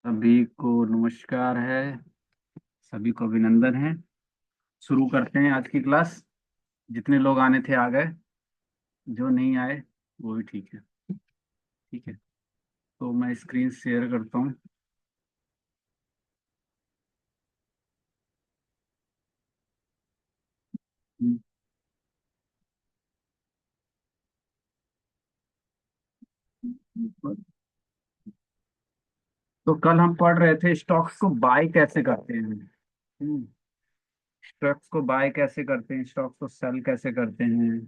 सभी को नमस्कार है। सभी को अभिनंदन है। शुरू करते हैं आज की क्लास। जितने लोग आने थे आ गए। जो नहीं आए वो भी ठीक है। ठीक है। तो मैं स्क्रीन शेयर करता हूँ। तो कल हम पढ़ रहे थे स्टॉक्स को बाय कैसे करते हैं। स्टॉक्स को बाय कैसे करते हैं, स्टॉक्स को सेल कैसे करते हैं।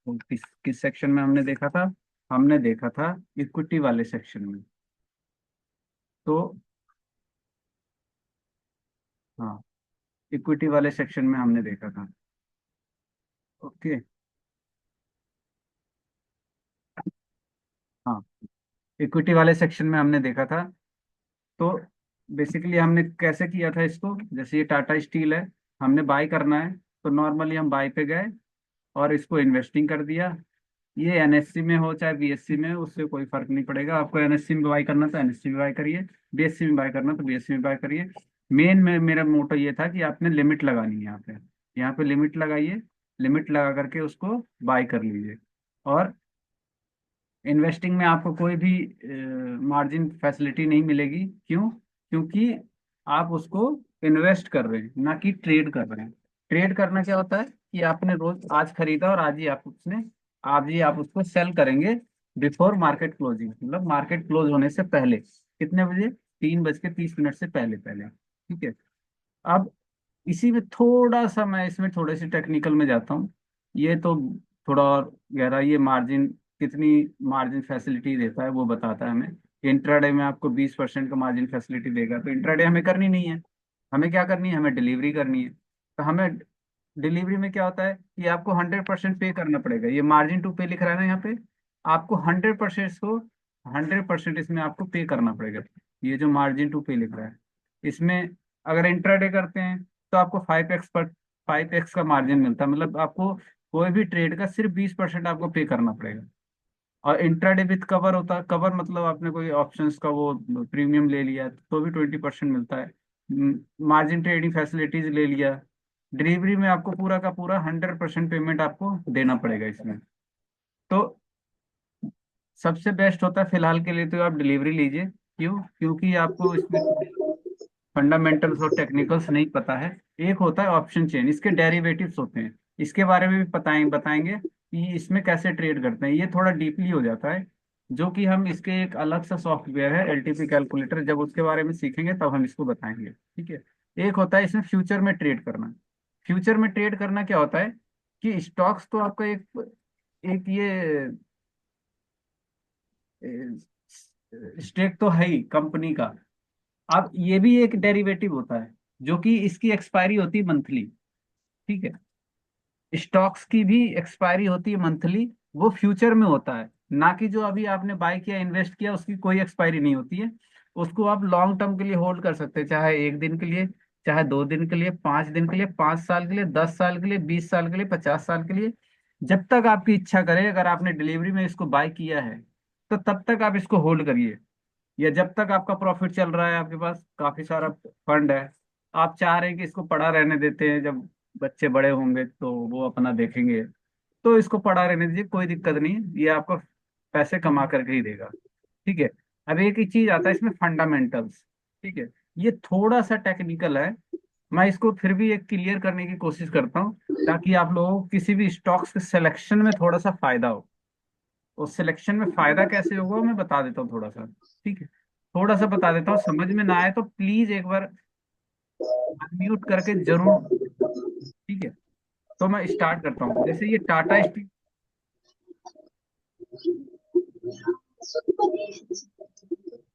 तो किस किस सेक्शन में हमने देखा था। हमने देखा था इक्विटी वाले सेक्शन में। तो हाँ, इक्विटी वाले सेक्शन में हमने देखा था। ओके। हाँ, इक्विटी वाले सेक्शन में हमने देखा था। तो बेसिकली हमने कैसे किया था इसको, जैसे ये टाटा स्टील है। हमने बाय करना है तो नॉर्मली हम बाय पे गए और इसको इन्वेस्टिंग कर दिया। ये एनएससी में हो चाहे बीएससी में हो, उससे कोई फर्क नहीं पड़ेगा। आपको एनएससी में बाय करना तो एनएससी में बाय करिए, बीएससी में बाय करना तो बीएससी में बाय करिए। मेन में मेरा मोटो ये था कि आपने लिमिट लगानी है यहाँ पे लिमिट लगाइए। लिमिट लगा करके उसको बाय कर लीजिए। और इन्वेस्टिंग में आपको कोई भी मार्जिन फैसिलिटी नहीं मिलेगी। क्यों? क्योंकि आप उसको इन्वेस्ट कर रहे हैं, ना कि ट्रेड कर रहे हैं। ट्रेड करना क्या होता है कि आपने रोज आज खरीदा और आज ही आप उसको सेल करेंगे बिफोर मार्केट क्लोजिंग, मतलब मार्केट क्लोज होने से पहले। कितने बजे? 3:30 से पहले पहले। ठीक है। अब इसी में थोड़ा सा मैं इसमें थोड़े से टेक्निकल में जाता हूँ। ये तो थोड़ा और गहरा, ये मार्जिन कितनी मार्जिन फैसिलिटी देता है वो बताता है हमें। इंट्राडे में आपको 20% का मार्जिन फैसिलिटी देगा, तो इंट्राडे हमें करनी नहीं है। हमें क्या करनी है? हमें डिलीवरी करनी है। तो हमें डिलीवरी में क्या होता है कि आपको 100% पे करना पड़ेगा। ये मार्जिन टू पे लिख रहा है ना यहाँ पे। आपको 100% इसको 100% इसमें आपको पे करना पड़ेगा। ये जो मार्जिन टू पे लिख रहा है इसमें, अगर इंट्राडे करते हैं तो आपको 5x का मार्जिन मिलता है। मतलब आपको कोई भी ट्रेड का सिर्फ 20% आपको पे करना पड़ेगा। और इंट्राडे विथ कवर होता है। कवर मतलब आपने कोई ऑप्शंस का वो प्रीमियम ले लिया तो भी 20% मिलता है। मार्जिन ट्रेडिंग फैसिलिटीज ले लिया। डिलीवरी में आपको पूरा का पूरा 100% पेमेंट आपको देना पड़ेगा इसमें। तो सबसे बेस्ट होता है फिलहाल के लिए तो आप डिलीवरी लीजिए। क्यों? क्योंकि आपको इसमें फंडामेंटल्स और टेक्निकल्स नहीं पता है। एक होता है ऑप्शन चेन, इसके डेरिवेटिव्स होते हैं। इसके बारे में भी बताएंगे कि इसमें कैसे ट्रेड करते हैं। ये थोड़ा डीपली हो जाता है, जो कि हम इसके एक अलग सा सॉफ्टवेयर है एलटीपी कैलकुलेटर, जब उसके बारे में सीखेंगे तब हम इसको बताएंगे। ठीक है। एक होता है इसमें फ्यूचर में ट्रेड करना। फ्यूचर में ट्रेड करना क्या होता है कि स्टॉक्स तो आपका एक एक ये स्टेक तो है ही कंपनी का। अब ये भी एक डेरिवेटिव होता है, जो कि इसकी एक्सपायरी होती है मंथली। ठीक है। स्टॉक्स की भी एक्सपायरी होती है मंथली। वो फ्यूचर में होता है, ना कि जो अभी आपने बाय किया इन्वेस्ट किया उसकी कोई एक्सपायरी नहीं होती है। उसको आप लॉन्ग टर्म के लिए होल्ड कर सकते हैं, चाहे 1 दिन के लिए, चाहे 2 दिन के लिए, 5 दिन के लिए, 5 साल के लिए, 10 साल के लिए, 20 साल के लिए, 50 साल के लिए। जब तक आपकी इच्छा करे, अगर आपने डिलीवरी में इसको बाय किया है तो तब तक आप इसको होल्ड करिए। या जब तक आपका प्रॉफिट चल रहा है, आपके पास काफी सारा फंड है, आप चाह रहे हैं कि इसको पड़ा रहने देते हैं, जब बच्चे बड़े होंगे तो वो अपना देखेंगे, तो इसको पड़ा रहने दीजिए, कोई दिक्कत नहीं है। ये आपको पैसे कमा करके ही देगा। ठीक है। अब एक ही चीज आता है इसमें, फंडामेंटल्स। ठीक है। ये थोड़ा सा टेक्निकल है। मैं इसको फिर भी एक क्लियर करने की कोशिश करता हूँ, ताकि आप लोगों को किसी भी स्टॉक्स के सिलेक्शन में थोड़ा सा फायदा हो। उस सिलेक्शन में फायदा कैसे होगा वो मैं बता देता हूँ थोड़ा सा। ठीक है। थोड़ा सा बता देता हूँ, समझ में ना आए तो प्लीज एक बार अनम्यूट करके जरूर। ठीक है। तो मैं स्टार्ट करता हूँ। जैसे ये टाटा स्टील।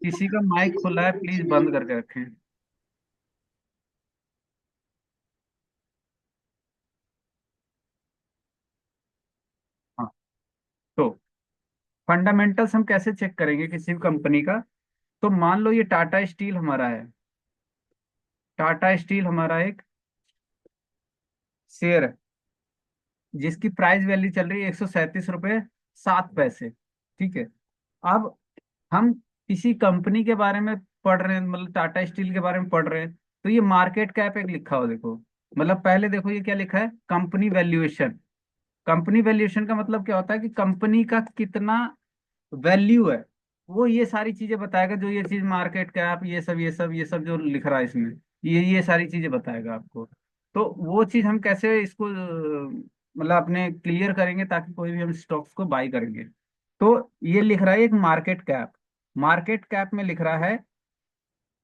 किसी का माइक खुला है, प्लीज बंद करके रखें। हाँ। तो फंडामेंटल्स हम कैसे चेक करेंगे किसी भी कंपनी का? तो मान लो ये टाटा स्टील हमारा है। टाटा स्टील हमारा एक शेयर है, जिसकी प्राइस वैल्यू चल रही है 137 रुपये 7 पैसे। ठीक है। अब हम किसी कंपनी के बारे में पढ़ रहे हैं, मतलब टाटा स्टील के बारे में पढ़ रहे हैं, तो ये मार्केट कैप एक लिखा हो देखो। मतलब पहले देखो ये क्या लिखा है, कंपनी वैल्यूएशन। कंपनी वैल्यूएशन का मतलब क्या होता है कि कंपनी का कितना वैल्यू है, वो ये सारी चीजें बताएगा। जो ये चीज मार्केट कैप, ये सब जो लिख रहा है इसमें, ये सारी चीजें बताएगा आपको। तो वो चीज हम कैसे इसको मतलब अपने क्लियर करेंगे ताकि कोई भी हम स्टॉक्स को बाई करेंगे। तो ये लिख रहा है एक मार्केट कैप। मार्केट कैप में लिख रहा है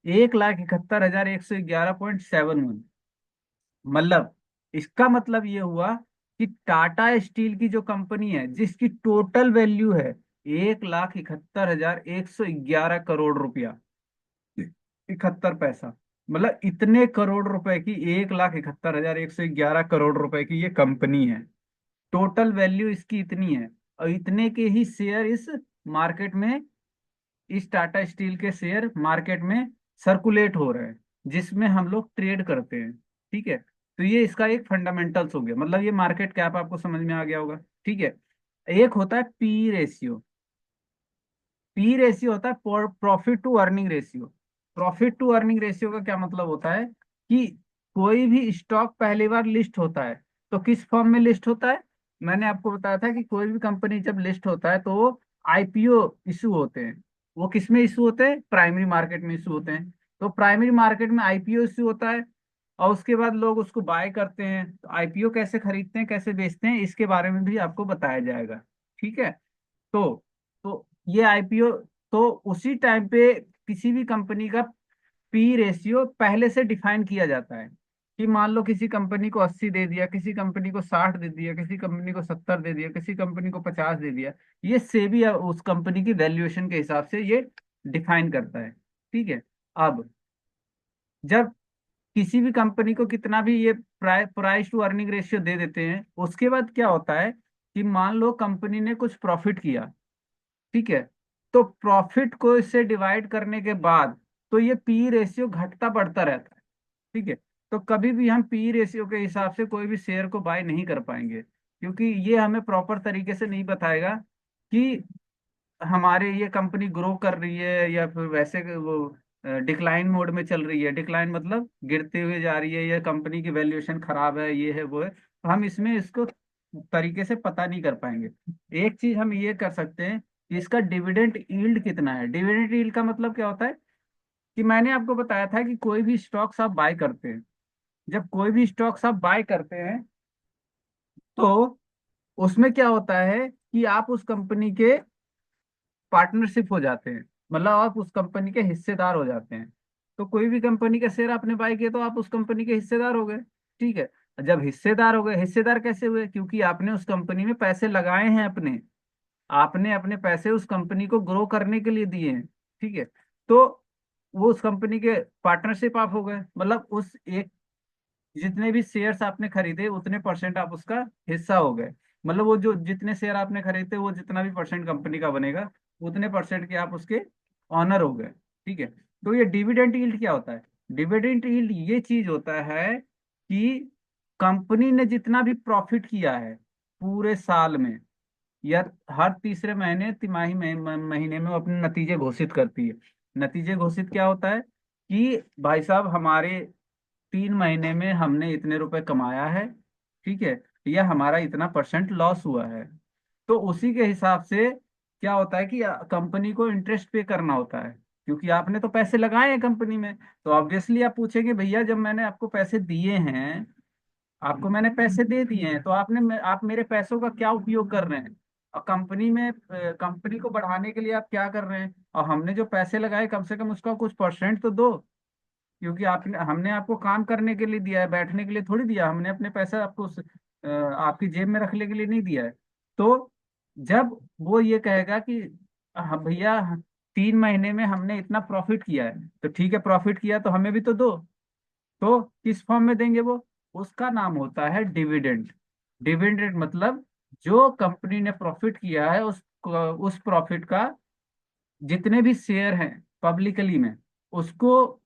1,71,111.71। मतलब इसका मतलब ये हुआ कि टाटा स्टील की जो कंपनी है जिसकी टोटल वैल्यू है 1,71,111 करोड़ रुपया, 71 पैसा। मतलब इतने करोड़ रुपए की, 1,71,111 करोड़ रुपए की ये कंपनी है। टोटल वैल्यू इसकी इतनी है, और इतने के ही शेयर इस मार्केट में, इस टाटा स्टील के शेयर मार्केट में सर्कुलेट हो रहे हैं, जिसमें हम लोग ट्रेड करते हैं। ठीक है, तो ये इसका एक फंडामेंटल्स हो गया। मतलब ये मार्केट कैप आपको समझ में आ गया होगा। ठीक है, एक होता है पी रेशियो। पी रेशियो होता है profit to earning ratio. Profit to earning ratio का क्या मतलब होता है कि कोई भी स्टॉक पहली बार लिस्ट होता है तो किस फॉर्म में लिस्ट होता है। मैंने आपको बताया था कि कोई भी कंपनी जब लिस्ट होता है तो वो आईपीओ इशू होते हैं। वो किस में इशू होते हैं, प्राइमरी मार्केट में इशू होते हैं। तो प्राइमरी मार्केट में आईपीओ इशू होता है, और उसके बाद लोग उसको बाय करते हैं। तो आईपीओ कैसे खरीदते हैं, कैसे बेचते हैं, इसके बारे में भी आपको बताया जाएगा। ठीक है। तो तो ये आईपीओ, तो उसी टाइम पे किसी भी कंपनी का पी रेशियो पहले से डिफाइन किया जाता है। कि मान लो किसी कंपनी को 80 दे दिया, किसी कंपनी को 60 दे दिया, किसी कंपनी को 70 दे दिया, किसी कंपनी को 50 दे दिया। ये सेबी उस कंपनी की वैल्यूएशन के हिसाब से ये डिफाइन करता है। ठीक है। अब जब किसी भी कंपनी को कितना भी ये प्राइस टू अर्निंग रेशियो दे देते हैं, उसके बाद क्या होता है कि मान लो कंपनी ने कुछ प्रॉफिट किया। ठीक है, तो प्रॉफिट को इससे डिवाइड करने के बाद तो ये पी रेशियो घटता बढ़ता रहता है। ठीक है, तो कभी भी हम पी रेशियो के हिसाब से कोई भी शेयर को बाय नहीं कर पाएंगे, क्योंकि ये हमें प्रॉपर तरीके से नहीं बताएगा कि हमारे ये कंपनी ग्रो कर रही है या फिर वैसे वो डिक्लाइन मोड में चल रही है। डिक्लाइन मतलब गिरते हुए जा रही है, या कंपनी की वैल्यूएशन खराब है, ये है वो है। तो हम इसमें इसको तरीके से पता नहीं कर पाएंगे। एक चीज हम ये कर सकते हैं कि इसका डिविडेंड यील्ड कितना है। डिविडेंड यील्ड का मतलब क्या होता है कि मैंने आपको बताया था कि कोई भी स्टॉक्स आप बाय करते हैं, जब कोई भी स्टॉक्स आप बाय करते हैं तो उसमें क्या होता है कि आप उस कंपनी के पार्टनरशिप हो जाते हैं। मतलब आप उस कंपनी के हिस्सेदार हो जाते हैं। तो कोई भी कंपनी का शेयर आपने बाय किया तो आप उस कंपनी के हिस्सेदार हो गए। ठीक है, जब हिस्सेदार हो गए, हिस्सेदार कैसे हुए, क्योंकि आपने उस कंपनी में पैसे लगाए हैं अपने, आपने अपने पैसे उस कंपनी को ग्रो करने के लिए दिए हैं। ठीक है, तो वो उस कंपनी के पार्टनरशिप आप हो गए। मतलब उस एक, जितने भी शेयर्स आपने खरीदे उतने परसेंट आप उसका हिस्सा हो गए। मतलब वो जो जितने शेयर आपने खरीदे, वो जितना भी परसेंट कंपनी का बनेगा, उतने परसेंट के आप उसके ऑनर हो गए। ठीक है, तो ये डिविडेंड यील्ड क्या होता है। डिविडेंड यील्ड ये चीज होता है कि कंपनी ने जितना भी प्रॉफिट किया है पूरे साल में, या हर तीसरे महीने, तिमाही महीने में वो अपने नतीजे घोषित करती है। नतीजे घोषित क्या होता है कि भाई साहब हमारे 3 महीने में हमने इतने रुपए कमाया है। ठीक है, या हमारा इतना परसेंट लॉस हुआ है। तो उसी के हिसाब से क्या होता है कि कंपनी को इंटरेस्ट पे करना होता है, क्योंकि आपने तो पैसे लगाए हैं कंपनी में। तो ऑब्वियसली आप पूछेंगे भैया जब मैंने आपको पैसे दिए हैं, आपको मैंने पैसे दे दिए हैं, तो आप मेरे पैसों का क्या उपयोग कर रहे हैं, और कंपनी में कंपनी को बढ़ाने के लिए आप क्या कर रहे हैं। और हमने जो पैसे लगाए कम से कम उसका कुछ परसेंट तो दो, क्योंकि आपने हमने आपको काम करने के लिए दिया है, बैठने के लिए थोड़ी दिया। हमने अपने पैसा आपको आपकी जेब में रखने के लिए नहीं दिया है। तो जब वो ये कहेगा कि हाँ भैया 3 महीने में हमने इतना प्रॉफिट किया है, तो ठीक है प्रॉफिट किया तो हमें भी तो दो। तो किस फॉर्म में देंगे वो, उसका नाम होता है डिविडेंड। डिविडेंड मतलब जो कंपनी ने प्रॉफिट किया है उस प्रॉफिट का जितने भी शेयर हैं पब्लिकली में, उसको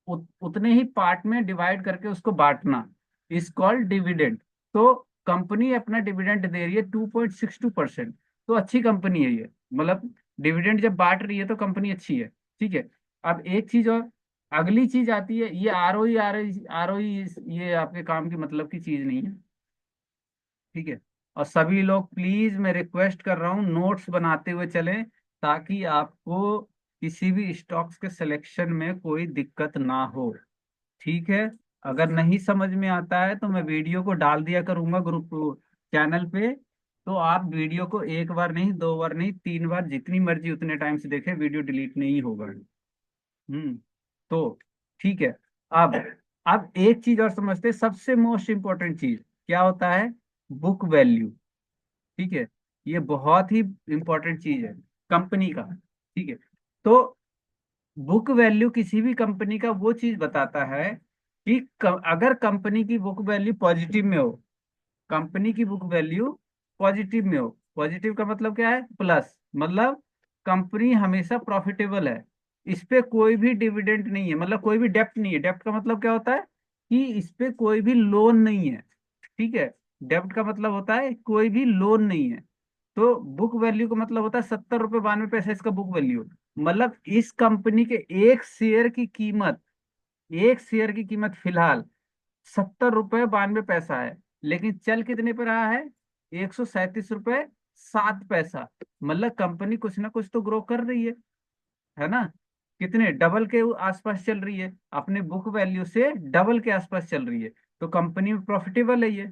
उतने ही पार्ट में डिवाइड करके उसको बांटना, इज कॉल्ड डिविडेंड। तो कंपनी अपना डिविडेंड दे रही है 2.62%। तो अच्छी कंपनी है ये। मतलब डिविडेंड जब बांट रही है तो कंपनी अच्छी है। ठीक है, अब एक चीज और, अगली चीज आती है, ये आरओई आरओई ये आपके काम की मतलब की चीज नहीं है, ठीक है। और सभी लोग प्लीज, मैं रिक्वेस्ट कर रहा हूँ, नोट्स बनाते हुए चलें, ताकि आपको किसी भी स्टॉक्स के सिलेक्शन में कोई दिक्कत ना हो, ठीक है। अगर नहीं समझ में आता है तो मैं वीडियो को डाल दिया करूंगा ग्रुप चैनल पे, तो आप वीडियो को एक बार नहीं, दो बार नहीं, 3 बार, जितनी मर्जी उतने टाइम से देखें, वीडियो डिलीट नहीं होगा। तो ठीक है। अब अब एक चीज और समझते हैं, सबसे मोस्ट इंपॉर्टेंट चीज क्या होता है, बुक वैल्यू, ठीक है। ये बहुत ही इंपॉर्टेंट चीज है कंपनी का, ठीक है। तो बुक वैल्यू किसी भी कंपनी का वो चीज बताता है कि अगर कंपनी की बुक वैल्यू पॉजिटिव में हो, कंपनी की बुक वैल्यू पॉजिटिव में हो, पॉजिटिव का मतलब क्या है, प्लस, मतलब कंपनी हमेशा प्रॉफिटेबल है, इस पे कोई भी डिविडेंड नहीं है, मतलब कोई भी डेप्ट नहीं है। डेप्ट का मतलब क्या होता है कि इस पे कोई भी लोन नहीं है, ठीक है। डेप्ट का मतलब होता है कोई भी लोन नहीं है। तो बुक वैल्यू का मतलब होता है 70 रुपये 92 पैसे इसका बुक वैल्यू, मतलब इस कंपनी के एक शेयर की कीमत फिलहाल 70 रुपये 92 पैसा है, लेकिन चल कितने पे रहा है, 137 रुपये 7 पैसा। मतलब कंपनी कुछ ना कुछ तो ग्रो कर रही है ना, कितने डबल के आसपास चल रही है, अपने बुक वैल्यू से डबल के आसपास चल रही है, तो कंपनी में प्रॉफिटेबल है ये,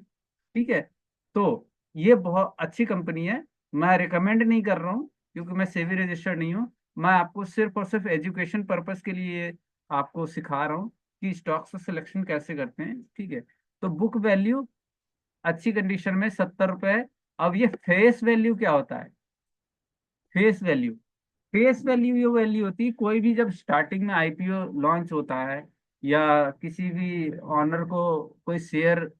ठीक है। तो ये बहुत अच्छी कंपनी है, मैं रिकमेंड नहीं कर रहा हूँ क्योंकि मैं सेबी रजिस्टर्ड नहीं हूँ, मैं आपको सिर्फ और सिर्फ एजुकेशन पर्पस के लिए आपको सिखा रहा हूँ कि स्टॉक्स का सिलेक्शन कैसे करते हैं, ठीक है। तो बुक वैल्यू अच्छी कंडीशन में 70 रुपए है। अब ये फेस वैल्यू क्या होता है, फेस वैल्यू, फेस वैल्यू ये वैल्यू होती है, कोई भी जब स्टार्टिंग में आईपीओ लॉन्च होता है या किसी भी ऑनर को कोई शेयर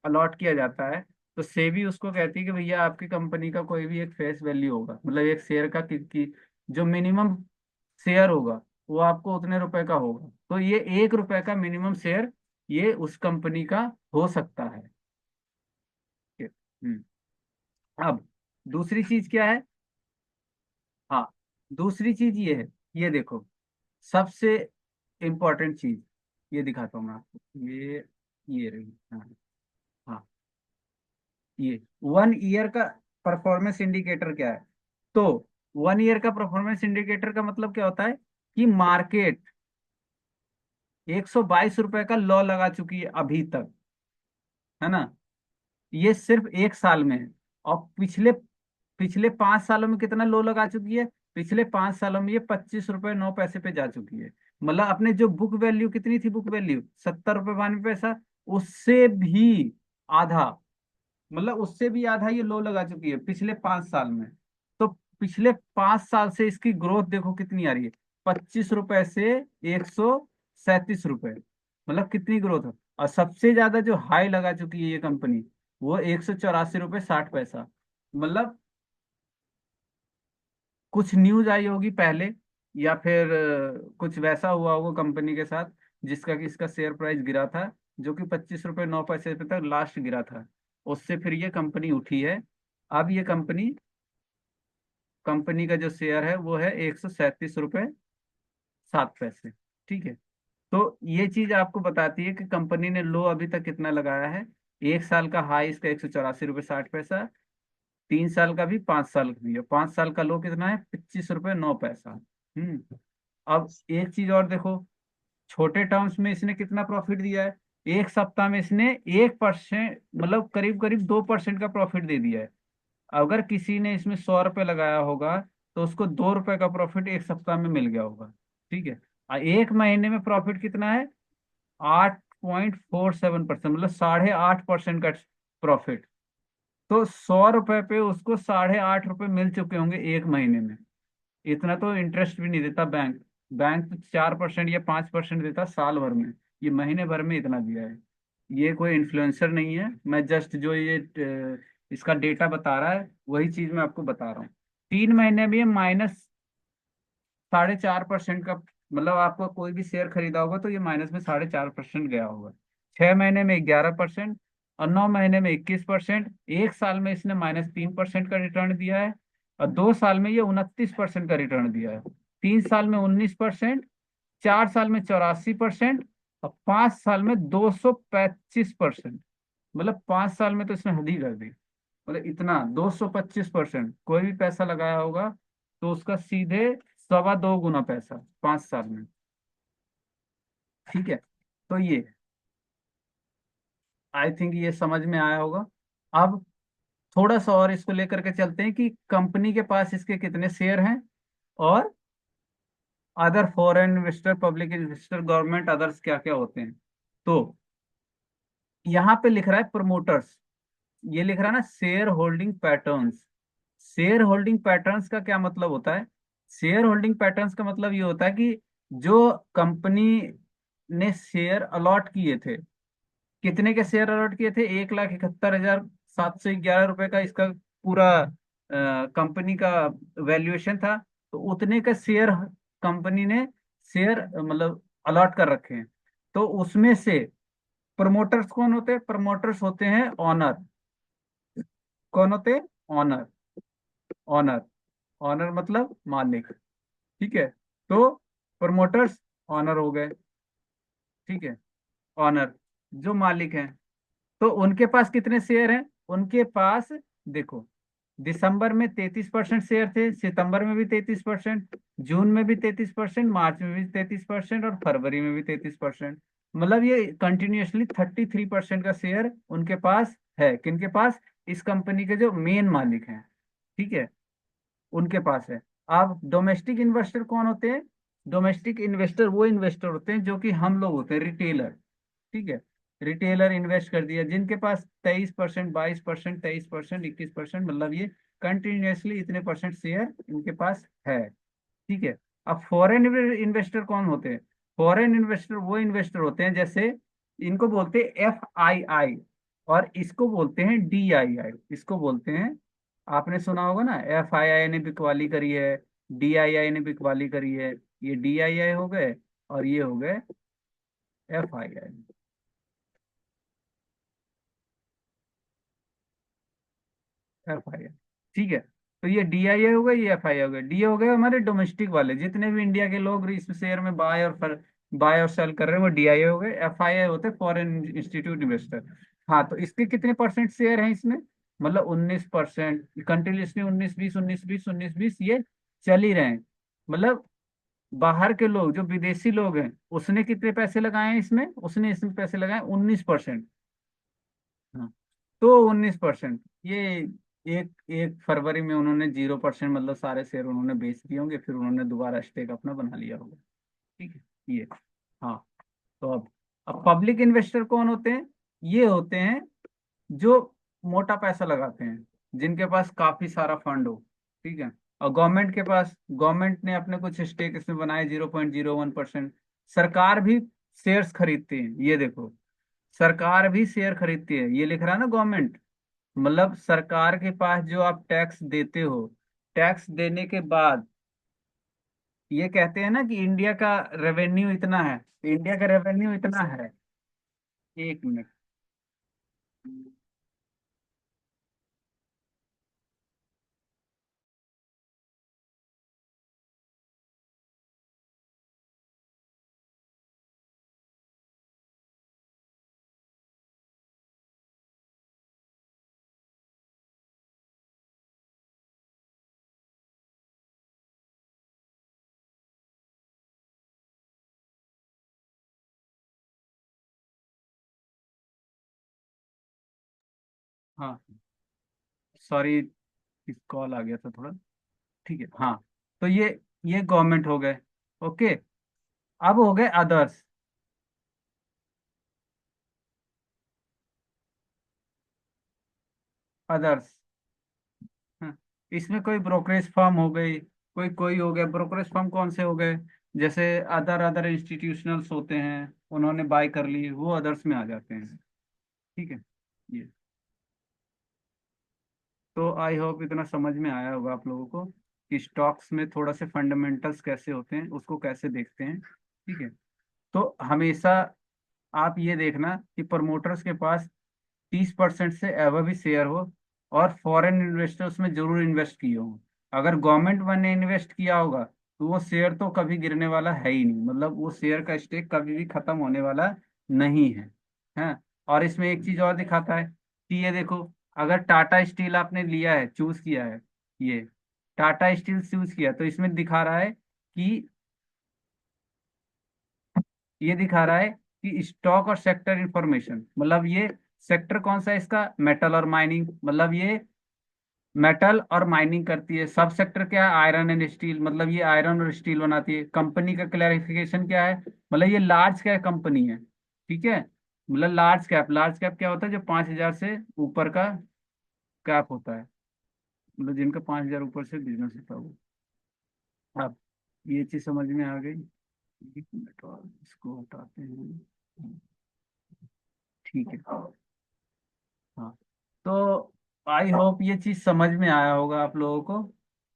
अलॉट किया जाता है, तो सेबी उसको कहती है कि भैया आपकी कंपनी का कोई भी एक फेस वैल्यू होगा, मतलब एक शेयर का की जो मिनिमम शेयर होगा वो आपको उतने रुपए का होगा, तो ये 1 रुपए का मिनिमम शेयर ये उस कंपनी का हो सकता है, ठीक है। अब दूसरी चीज क्या है, हाँ, दूसरी चीज ये है, ये देखो, सबसे इम्पोर्टेंट चीज, ये दिखाता हूँ मैं आपको, ये रही, हाँ हाँ, ये 1 ईयर का परफॉर्मेंस इंडिकेटर क्या है। तो 1 ईयर का परफॉर्मेंस इंडिकेटर का मतलब क्या होता है कि मार्केट 122 रुपए का लॉ लगा चुकी है अभी तक, है ना, ये सिर्फ एक साल में है। और पिछले पिछले 5 सालों में कितना लो लगा चुकी है, पिछले 5 सालों में ये 25 रुपये 9 पैसे पे जा चुकी है। मतलब अपने जो बुक वैल्यू कितनी थी, बुक वैल्यू 70 रुपये 92 पैसा, उससे भी आधा, मतलब उससे भी आधा ये लो लगा चुकी है पिछले 5 साल में। तो पिछले 5 साल से इसकी ग्रोथ देखो कितनी आ रही है, 25 रुपए से 137 रुपए, मतलब कितनी ग्रोथ है। और सबसे ज्यादा जो हाई लगा चुकी है ये कंपनी, वो 184 रुपये 60 पैसा। मतलब कुछ न्यूज आई होगी पहले, या फिर कुछ वैसा हुआ होगा कंपनी के साथ जिसका कि इसका शेयर प्राइस गिरा था, जो कि 25 रुपये 9 पैसे पे तक लास्ट गिरा था, उससे फिर ये कंपनी उठी है। अब ये कंपनी का जो शेयर है वो है 137 रुपये 7 पैसे, ठीक है। तो ये चीज आपको बताती है कि कंपनी ने लो अभी तक कितना लगाया है, एक साल का हाई इसका 184 रुपये 60 पैसा, 3 साल का भी, 5 साल का भी, 5 साल का लो कितना है, 25 रुपये 9 पैसा। अब एक चीज और देखो, छोटे टर्म्स में इसने कितना प्रॉफिट दिया है, एक सप्ताह में इसने 1%, मतलब करीब करीब 2% का प्रॉफिट दे दिया है। अगर किसी ने इसमें 100 रुपये लगाया होगा तो उसको 2 रुपए का प्रॉफिट एक सप्ताह में मिल गया होगा, ठीक है। और एक महीने में प्रॉफिट कितना है, 8.47%, मतलब 8.5% का प्रॉफिट। तो 100 रुपए पे उसको 8.5 रुपए मिल चुके होंगे एक महीने में। इतना तो इंटरेस्ट भी नहीं देता बैंक, बैंक तो 4% या 5% देता साल भर में, ये महीने भर में इतना दिया है। ये कोई इन्फ्लुएंसर नहीं है, मैं जस्ट जो ये इसका डेटा बता रहा है वही चीज मैं आपको बता रहा हूँ। 3 महीने में ये -4.5% का, मतलब आपको कोई भी शेयर खरीदा होगा तो ये माइनस में 4.5% गया होगा। 6 महीने में 11%, और 9 महीने में 21%, एक साल में इसने -3% का रिटर्न दिया है, और 2 साल में ये 29% का रिटर्न दिया है, 3 साल में 19%, 4 साल में 84%, और 5 साल में 225%। मतलब 5 साल में तो इसने हद ही कर दी। मतलब इतना 225%, कोई भी पैसा लगाया होगा तो उसका सीधे 2.25 गुना पैसा 5 साल में। ठीक है, तो ये आई थिंक ये समझ में आया होगा। अब थोड़ा सा और इसको लेकर के चलते हैं कि कंपनी के पास इसके कितने शेयर हैं, और other foreign investor, public investor, government, others क्या क्या होते हैं। तो यहाँ पे लिख रहा है प्रमोटर्स, ये लिख रहा है ना share holding patterns. Share holding patterns का क्या मतलब होता है? शेयर होल्डिंग पैटर्न्स का मतलब ये होता है कि जो कंपनी ने शेयर अलॉट किए थे, कितने के शेयर अलॉट किए थे, 1,71,711 रुपए का इसका पूरा कंपनी का वैल्यूएशन था। तो उतने का शेयर कंपनी ने शेयर मतलब अलॉट कर रखे हैं। तो उसमें से प्रमोटर्स कौन होते हैं? प्रमोटर्स होते हैं ऑनर। कौन होते हैं? ऑनर। ऑनर, ऑनर मतलब मालिक। ठीक है, तो प्रमोटर्स ऑनर हो गए। ठीक है, ऑनर जो मालिक हैं। तो उनके पास कितने शेयर हैं? उनके पास देखो, दिसंबर में 33% शेयर थे, सितंबर में भी 33%, जून में भी 33%, मार्च में भी 33%, और फरवरी में भी 33%। मतलब ये कंटिन्यूअसली 33% का शेयर उनके पास है। किनके पास? इस कंपनी के जो मेन मालिक हैं। ठीक है, उनके पास है। अब डोमेस्टिक इन्वेस्टर कौन होते हैं? डोमेस्टिक इन्वेस्टर वो इन्वेस्टर होते हैं जो कि हम लोग होते हैं, रिटेलर। ठीक है, रिटेलर इन्वेस्ट कर दिया, जिनके पास 23%, 22%, 23%, 21%, मतलब ये कंटिन्यूअसली इतने परसेंट शेयर इनके पास है। ठीक है, अब फॉरेन इन्वेस्टर कौन होते हैं? फॉरेन इन्वेस्टर वो इन्वेस्टर होते हैं, जैसे इनको बोलते हैं FII, और इसको बोलते हैं DII। इसको बोलते हैं, आपने सुना होगा ना, FII ने बिकवाली करी है, DII ने बिकवाली करी है। ये DII हो गए, और ये हो गए FII। FII, ठीक है। तो ये DII हो गए, ये FII हो गए। डी हो गए हमारे डोमेस्टिक वाले, जितने भी इंडिया के लोग इस शेयर में बाय और सेल कर रहे हैं, वो DII हो गए। FII होते फॉरेन इंस्टीट्यूट इन्वेस्टर। हाँ, तो इसके कितने परसेंट शेयर हैं इसमें? मतलब 19%, कंटिन्यूसली 19, 20, 19, 20, 19, 20 ये चल ही रहे हैं। मतलब बाहर के लोग, जो विदेशी लोग हैं, उसने कितने पैसे लगाए हैं इसमें? उसने इसमें पैसे लगाए 19%। हाँ, तो 19%, ये एक एक फरवरी में उन्होंने 0%, मतलब सारे शेयर उन्होंने बेच दिए होंगे, फिर उन्होंने दोबारा स्टेक अपना बना लिया होगा। ठीक है, ये। हाँ, तो अब पब्लिक इन्वेस्टर कौन होते हैं? ये होते हैं जो मोटा पैसा लगाते हैं, जिनके पास काफी सारा फंड हो। ठीक है, और गवर्नमेंट के पास, गवर्नमेंट ने अपने कुछ स्टेक इसमें बनाए 0.01%। सरकार भी शेयर्स खरीदती है, ये देखो, सरकार भी शेयर खरीदती है। ये लिख रहा है ना गवर्नमेंट, मतलब सरकार के पास जो आप टैक्स देते हो, टैक्स देने के बाद ये कहते हैं ना कि इंडिया का रेवेन्यू इतना है, तो इंडिया का रेवेन्यू इतना है। 1 मिनट। हाँ, सॉरी, कॉल आ गया था थोड़ा। ठीक है, हाँ। तो ये गवर्नमेंट हो गए। ओके, अब हो गए अदर्स। अदर्स, हाँ, इसमें कोई ब्रोकरेज फर्म हो गई, कोई कोई हो गया। ब्रोकरेज फर्म कौन से हो गए? जैसे अदर अदर इंस्टीट्यूशनल्स होते हैं, उन्होंने बाय कर ली, वो अदर्स में आ जाते हैं। ठीक है, ये। तो आई होप इतना समझ में आया होगा आप लोगों को कि स्टॉक्स में थोड़ा से फंडामेंटल्स कैसे होते हैं, उसको कैसे देखते हैं। ठीक है, तो हमेशा आप ये देखना कि प्रमोटर्स के पास 30% से एवं भी शेयर हो, और फॉरेन इन्वेस्टर्स में जरूर इन्वेस्ट किए हो। अगर गवर्नमेंट ने इन्वेस्ट किया होगा तो वो शेयर तो कभी गिरने वाला है ही नहीं, मतलब वो शेयर का स्टेक कभी भी खत्म होने वाला नहीं है। है। और इसमें एक चीज और दिखाता है कि ये देखो, अगर टाटा स्टील आपने लिया है, चूज किया है, ये टाटा स्टील चूज किया, तो इसमें दिखा रहा है कि, ये दिखा रहा है कि स्टॉक और सेक्टर इंफॉर्मेशन, मतलब ये सेक्टर कौन सा है इसका, मेटल और माइनिंग, मतलब ये मेटल और माइनिंग करती है। सब सेक्टर क्या है, आयरन एंड स्टील, मतलब ये आयरन और स्टील बनाती है। कंपनी का क्लैरिफिकेशन क्या है, मतलब ये लार्ज कैप कंपनी है। ठीक है, मतलब लार्ज कैप, लार्ज कैप क्या होता है, जो 5,000 से ऊपर का कैप होता है, मतलब जिनका 5,000 ऊपर से बिजनेस होता है वो। अब ये चीज समझ में आ गई। एक मिनट और इसको हटाते हैं। ठीक है। हाँ, तो आई होप ये चीज समझ में आया होगा आप लोगों को।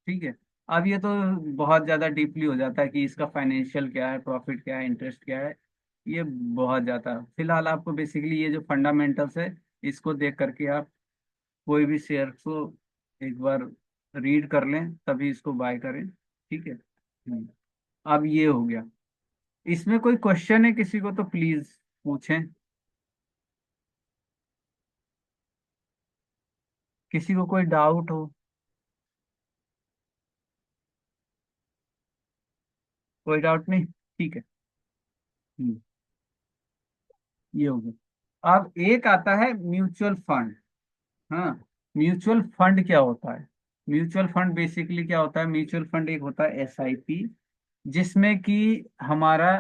ठीक है। अब ये तो बहुत ज्यादा डीपली हो जाता है कि इसका फाइनेंशियल क्या है, प्रॉफिट क्या है, इंटरेस्ट क्या है, ये बहुत ज्यादा। फिलहाल आपको बेसिकली ये जो फंडामेंटल्स है, इसको देख करके आप कोई भी शेयर को एक बार रीड कर लें, तभी इसको बाय करें। ठीक है। अब ये हो गया। इसमें कोई क्वेश्चन है किसी को तो प्लीज पूछें, किसी को कोई डाउट हो। कोई डाउट नहीं, ठीक है। हम्म, ये हो गया। अब एक आता है म्यूचुअल फंड। हाँ, म्यूचुअल फंड क्या होता है, म्यूचुअल फंड बेसिकली क्या होता है, म्यूचुअल फंड एक होता है एसआईपी, जिसमें कि हमारा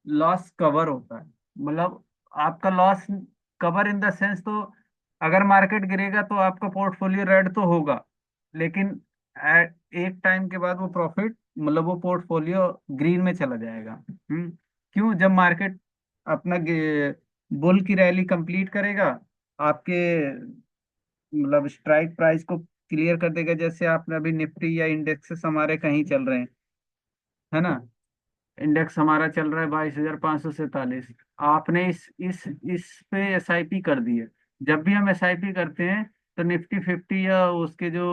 लॉस कवर होता है, मतलब आपका loss cover in the sense, तो अगर मार्केट गिरेगा तो आपका पोर्टफोलियो रेड तो होगा, लेकिन एक टाइम के बाद वो प्रॉफिट, मतलब वो पोर्टफोलियो ग्रीन में चला जाएगा। क्यों, जब मार्केट अपना बुल की रैली कंप्लीट करेगा, आपके मतलब स्ट्राइक प्राइस को क्लियर कर देगा, जैसे आपने अभी निफ्टी या इंडेक्सेस हमारे कहीं चल रहे हैं, है ना, इंडेक्स हमारा चल रहा है 22,547, आपने इस पे एसआईपी कर दी है। जब भी हम एसआईपी करते हैं, तो निफ्टी 50 या उसके जो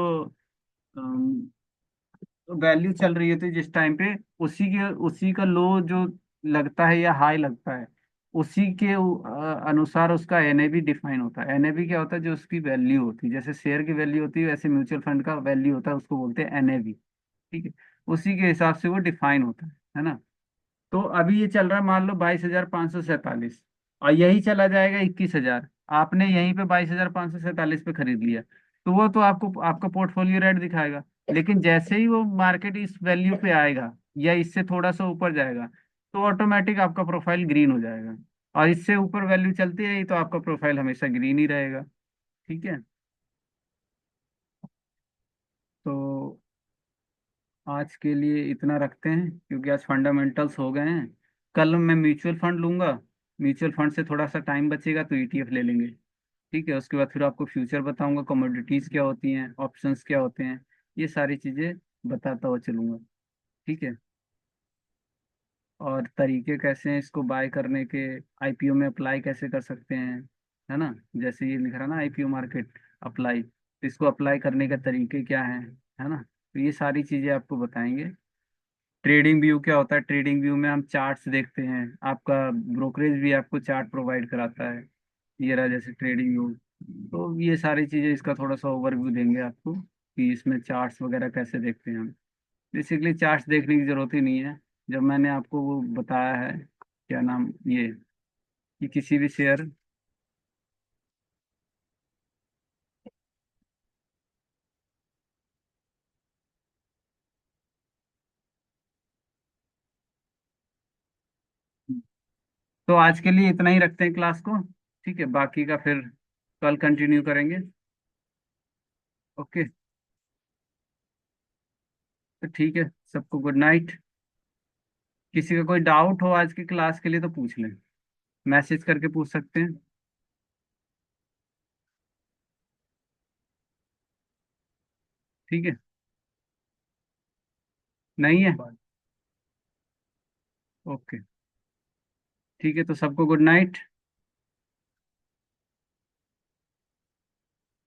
वैल्यू चल रही होती है जिस टाइम पे, उसी का लो जो लगता है या हाई लगता है, उसी के अनुसार उसका एनएवी डिफाइन होता है। एनएवी क्या होता है, जो उसकी वैल्यू होती है, जैसे शेयर की वैल्यू होती है, वैसे म्यूचुअल फंड का वैल्यू होता है, उसको बोलते हैं एनएवी। ठीक है, उसी के हिसाब से वो डिफाइन होता है ना। तो अभी ये चल रहा है मान लो 22,547, और यही चला जाएगा 21,000, आपने यहीं पे 22,547 पे खरीद लिया, तो वो तो आपको आपका पोर्टफोलियो रेट दिखाएगा। लेकिन जैसे ही वो मार्केट इस वैल्यू पे आएगा, या इससे थोड़ा सा ऊपर जाएगा, तो ऑटोमेटिक आपका प्रोफाइल ग्रीन हो जाएगा। और इससे ऊपर वैल्यू चलती रही तो आपका प्रोफाइल हमेशा ग्रीन ही रहेगा। ठीक है। तो आज के लिए इतना रखते हैं, क्योंकि आज फंडामेंटल्स हो गए हैं। कल मैं म्यूचुअल फंड लूंगा, म्यूचुअल फंड से थोड़ा सा टाइम बचेगा तो ईटीएफ ले लेंगे। ठीक है, उसके बाद फिर आपको फ्यूचर बताऊंगा, कमोडिटीज क्या होती हैं, ऑप्शंस क्या होते हैं, ये सारी चीजें बताता हुआ चलूंगा। ठीक है। और तरीके कैसे हैं इसको बाय करने के, आईपीओ में अप्लाई कैसे कर सकते हैं, है ना, जैसे ये लिख रहा ना आईपीओ मार्केट अप्लाई, तो इसको अप्लाई करने के तरीके क्या हैं, है ना, तो ये सारी चीजें आपको बताएंगे। ट्रेडिंग व्यू क्या होता है, ट्रेडिंग व्यू में हम चार्ट्स देखते हैं, आपका ब्रोकरेज भी आपको चार्ट प्रोवाइड कराता है, ये रहा जैसे ट्रेडिंग व्यू। तो ये सारी चीज़ें इसका थोड़ा सा ओवरव्यू देंगे आपको, कि इसमें चार्ट्स वगैरह कैसे देखते हैं हम। बेसिकली चार्ट्स देखने की जरूरत ही नहीं है, जब मैंने आपको वो बताया है, क्या नाम ये, कि किसी भी शेयर, तो आज के लिए इतना ही रखते हैं क्लास को। ठीक है, बाकी का फिर कल कंटिन्यू करेंगे। ओके, तो ठीक है, सबको गुड नाइट। किसी का कोई डाउट हो आज की क्लास के लिए तो पूछ लें, मैसेज करके पूछ सकते हैं। ठीक है, नहीं है, ओके, ठीक है, तो सबको गुड नाइट।